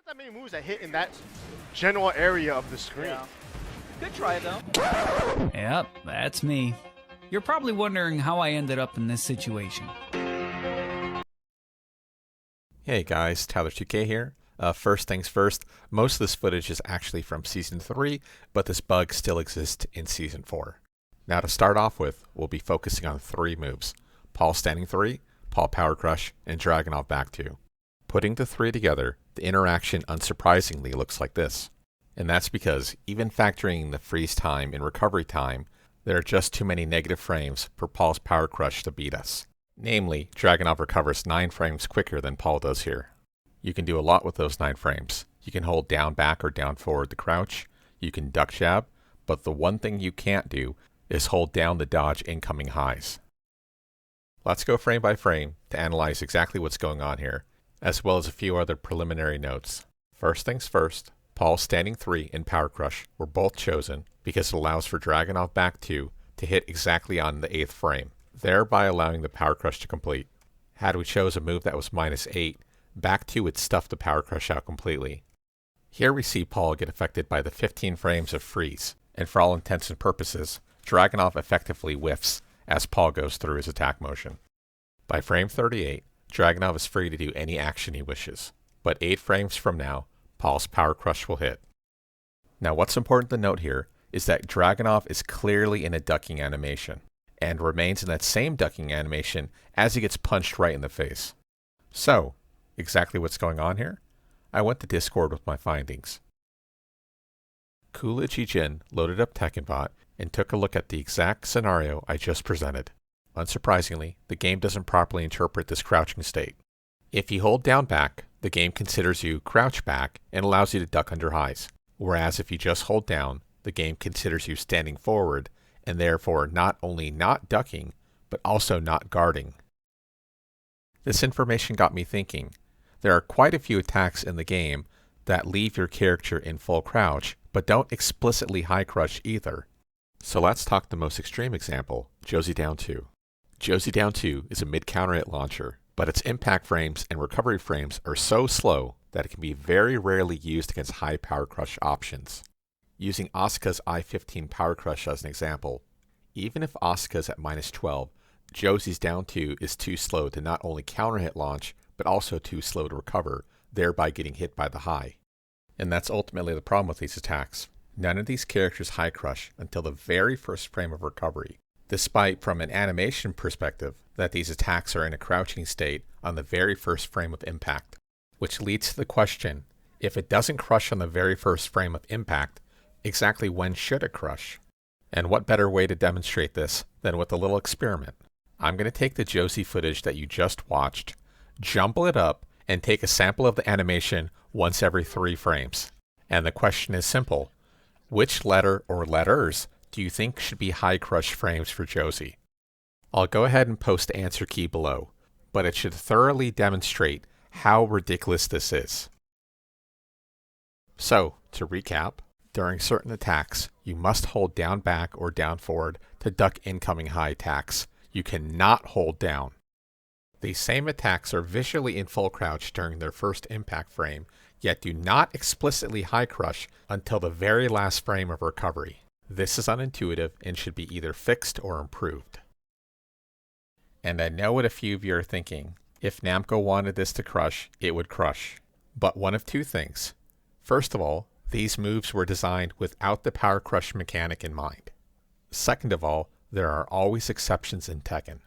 that many moves that hit in that general area of the screen. Yeah. Good try, though. Yep, that's me. You're probably wondering how I ended up in this situation. Hey guys, Tyler2K here. First things first, most of this footage is actually from Season 3, but this bug still exists in Season 4. Now to start off with, we'll be focusing on 3 moves. Paul Standing 3, Paul Power Crush, and Dragunov Back 2. Putting the 3 together, the interaction unsurprisingly looks like this. And that's because, even factoring the freeze time and recovery time, there are just too many negative frames for Paul's Power Crush to beat us. Namely, Dragunov recovers 9 frames quicker than Paul does here. You can do a lot with those 9 frames. You can hold down back or down forward to crouch, you can duck jab, but the one thing you can't do is hold down to dodge incoming highs. Let's go frame by frame to analyze exactly what's going on here, as well as a few other preliminary notes. First things first, Paul's Standing 3 and Power Crush were both chosen because it allows for Dragunov Back 2 to hit exactly on the 8th frame, thereby allowing the Power Crush to complete. Had we chose a move that was -8, Back 2 would stuff the Power Crush out completely. Here we see Paul get affected by the 15 frames of freeze, and for all intents and purposes, Dragunov effectively whiffs as Paul goes through his attack motion. By frame 38, Dragunov is free to do any action he wishes, but 8 frames from now, Paul's Power Crush will hit. Now what's important to note here is that Dragunov is clearly in a ducking animation, and remains in that same ducking animation as he gets punched right in the face. So, exactly what's going on here? I went to Discord with my findings. Coolidge Jin loaded up Tekken and took a look at the exact scenario I just presented. Unsurprisingly, the game doesn't properly interpret this crouching state. If you hold down back, the game considers you crouch back and allows you to duck under highs, whereas if you just hold down, the game considers you standing forward and therefore not only not ducking, but also not guarding. This information got me thinking. There are quite a few attacks in the game that leave your character in full crouch, but don't explicitly high crush either. So let's talk the most extreme example, Josie Down 2. Josie Down 2 is a mid-counter hit launcher, but its impact frames and recovery frames are so slow that it can be very rarely used against high Power Crush options. Using Asuka's I-15 Power Crush as an example, even if Asuka's at -12, Josie's Down 2 is too slow to not only counter hit launch, but also too slow to recover, thereby getting hit by the high. And that's ultimately the problem with these attacks. None of these characters high crush until the very first frame of recovery, despite from an animation perspective that these attacks are in a crouching state on the very first frame of impact. Which leads to the question, if it doesn't crush on the very first frame of impact, exactly when should it crush? And what better way to demonstrate this than with a little experiment? I'm going to take the Josie footage that you just watched, jumble it up, and take a sample of the animation once every 3 frames. And the question is simple. Which letter or letters do you think should be high crush frames for Josie? I'll go ahead and post the answer key below, but it should thoroughly demonstrate how ridiculous this is. So, to recap, during certain attacks, you must hold down back or down forward to duck incoming high attacks. You cannot hold down. These same attacks are visually in full crouch during their first impact frame, yet do not explicitly high crush until the very last frame of recovery. This is unintuitive and should be either fixed or improved. And I know what a few of you are thinking. If Namco wanted this to crush, it would crush. But one of 2 things. First of all, these moves were designed without the Power Crush mechanic in mind. Second of all, there are always exceptions in Tekken.